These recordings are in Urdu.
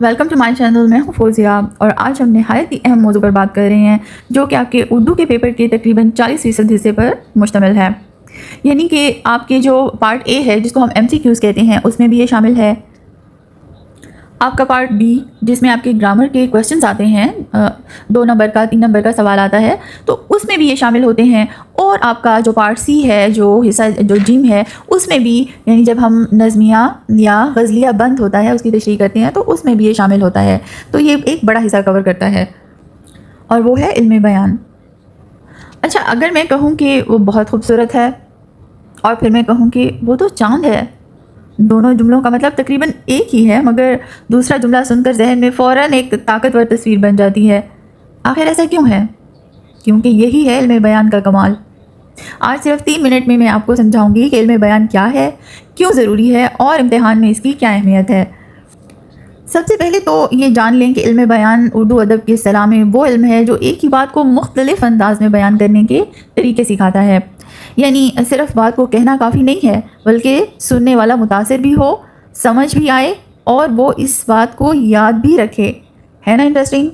Welcome to my channel. میں ہوں فوزیہ اور آج ہم نہایت ہی اہم موضوع پر بات کر رہے ہیں جو کہ آپ کے اردو کے پیپر کے تقریباً 40% حصے پر مشتمل ہے. یعنی کہ آپ کے جو پارٹ اے ہے جس کو ہم MCQs کہتے ہیں اس میں بھی یہ شامل ہے. آپ کا پارٹ بی جس میں آپ کے گرامر کے کویشچنز آتے ہیں 2 نمبر کا 3 نمبر کا سوال آتا ہے تو اس میں بھی یہ شامل ہوتے ہیں. اور آپ کا جو پارٹ سی ہے جو حصہ جو جیم ہے اس میں بھی یعنی جب ہم نظمیہ یا غزلیہ بند ہوتا ہے اس کی تشریح کرتے ہیں تو اس میں بھی یہ شامل ہوتا ہے. تو یہ ایک بڑا حصہ کور کرتا ہے اور وہ ہے علم بیان. اچھا، اگر میں کہوں کہ وہ بہت خوبصورت ہے اور پھر میں کہوں کہ وہ تو چاند ہے، دونوں جملوں کا مطلب تقریباً ایک ہی ہے، مگر دوسرا جملہ سن کر ذہن میں فوراً ایک طاقتور تصویر بن جاتی ہے. آخر ایسا کیوں ہے؟ کیونکہ یہی ہے علم بیان کا کمال. آج صرف 3 منٹ میں آپ کو سمجھاؤں گی کہ علم بیان کیا ہے، کیوں ضروری ہے اور امتحان میں اس کی کیا اہمیت ہے. سب سے پہلے تو یہ جان لیں کہ علم بیان اردو ادب کی اصطلاح میں وہ علم ہے جو ایک ہی بات کو مختلف انداز میں بیان کرنے کے طریقے سکھاتا ہے. یعنی صرف بات کو کہنا کافی نہیں ہے بلکہ سننے والا متاثر بھی ہو، سمجھ بھی آئے اور وہ اس بات کو یاد بھی رکھے. ہے نا انٹرسٹنگ؟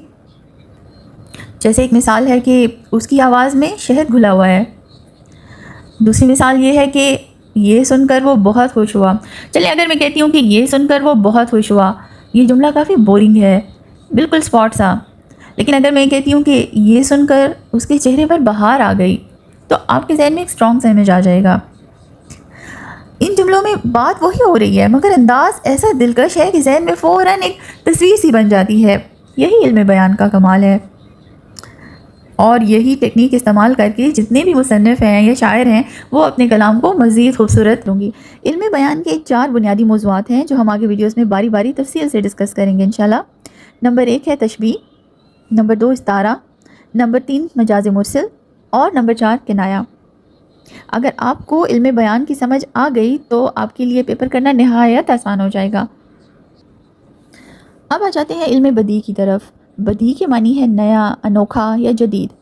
جیسے ایک مثال ہے کہ اس کی آواز میں شہد گھلا ہوا ہے. دوسری مثال یہ ہے کہ یہ سن کر وہ بہت خوش ہوا. چلیے اگر میں کہتی ہوں کہ یہ سن کر وہ بہت خوش ہوا، یہ جملہ کافی بورنگ ہے، بالکل اسپاٹ سا. لیکن اگر میں کہتی ہوں کہ یہ سن کر اس کے چہرے پر بہار آ گئی تو آپ کے ذہن میں ایک اسٹرانگ سا امیج آ جائے گا. ان جملوں میں بات وہی ہو رہی ہے مگر انداز ایسا دلکش ہے کہ ذہن میں فوراً ایک تصویر سی بن جاتی ہے. یہی علم بیان کا کمال ہے اور یہی ٹیکنیک استعمال کر کے جتنے بھی مصنف ہیں یا شاعر ہیں وہ اپنے کلام کو مزید خوبصورت لوں گی. علم بیان کے 4 بنیادی موضوعات ہیں جو ہم آگے ویڈیوز میں باری باری تفصیل سے ڈسکس کریں گے انشاءاللہ. نمبر 1 ہے تشبیہ، نمبر 2 استعارہ، نمبر 3 مجاز مرسل اور نمبر 4 کنایہ. اگر آپ کو علم بیان کی سمجھ آ گئی تو آپ کے لیے پیپر کرنا نہایت آسان ہو جائے گا. اب آ جاتے ہیں علم بدیع کی طرف. بدیع کے معنی ہے نیا، انوکھا یا جدید.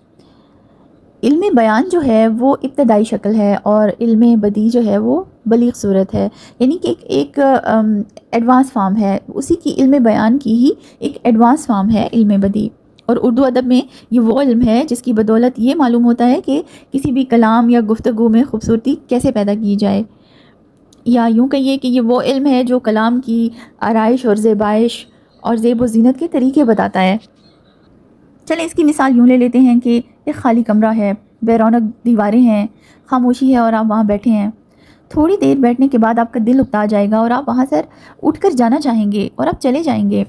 علم بیان جو ہے وہ ابتدائی شکل ہے اور علم بدیع جو ہے وہ بلیغ صورت ہے، یعنی کہ ایک ایڈوانس فارم ہے اسی کی. علم بیان کی ہی ایک ایڈوانس فارم ہے علم بدیع. اور اردو ادب میں یہ وہ علم ہے جس کی بدولت یہ معلوم ہوتا ہے کہ کسی بھی کلام یا گفتگو میں خوبصورتی کیسے پیدا کی جائے، یا یوں کہیے کہ یہ وہ علم ہے جو کلام کی آرائش اور زیبائش اور زیب و زینت کے طریقے بتاتا ہے. چلیں اس کی مثال یوں لے لیتے ہیں کہ ایک خالی کمرہ ہے، بے رونق دیواریں ہیں، خاموشی ہے اور آپ وہاں بیٹھے ہیں. تھوڑی دیر بیٹھنے کے بعد آپ کا دل اکتا جائے گا اور آپ وہاں سے اٹھ کر جانا چاہیں گے اور آپ چلے جائیں گے.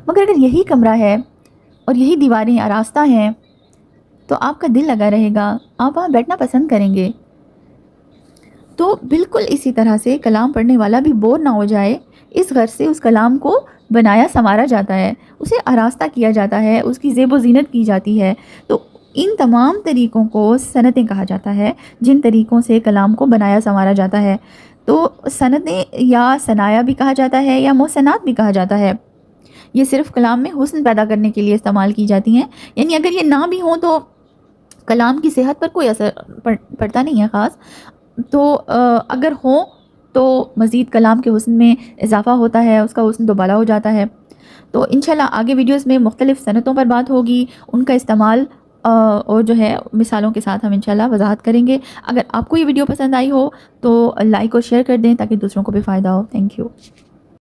مگر اگر یہی کمرہ ہے اور یہی دیواریں آراستہ ہیں تو آپ کا دل لگا رہے گا، آپ وہاں بیٹھنا پسند کریں گے. تو بالکل اسی طرح سے کلام پڑھنے والا بھی بور نہ ہو جائے، اس غرض سے اس کلام کو بنایا سنوارا جاتا ہے، اسے آراستہ کیا جاتا ہے، اس کی زیب و زینت کی جاتی ہے. تو ان تمام طریقوں کو صنعتیں کہا جاتا ہے جن طریقوں سے کلام کو بنایا سنوارا جاتا ہے. تو صنعتیں یا صنایا بھی کہا جاتا ہے یا محسنات بھی کہا جاتا ہے. یہ صرف کلام میں حسن پیدا کرنے کے لیے استعمال کی جاتی ہیں. یعنی اگر یہ نہ بھی ہوں تو کلام کی صحت پر کوئی اثر پڑتا نہیں ہے خاص. تو اگر ہوں تو مزید کلام کے حسن میں اضافہ ہوتا ہے، اس کا حسن دوبالا ہو جاتا ہے. تو انشاءاللہ آگے ویڈیوز میں مختلف صنعتوں پر بات ہوگی، ان کا استعمال اور جو ہے مثالوں کے ساتھ ہم انشاءاللہ وضاحت کریں گے. اگر آپ کو یہ ویڈیو پسند آئی ہو تو لائک اور شیئر کر دیں تاکہ دوسروں کو بھی فائدہ ہو. Thank you.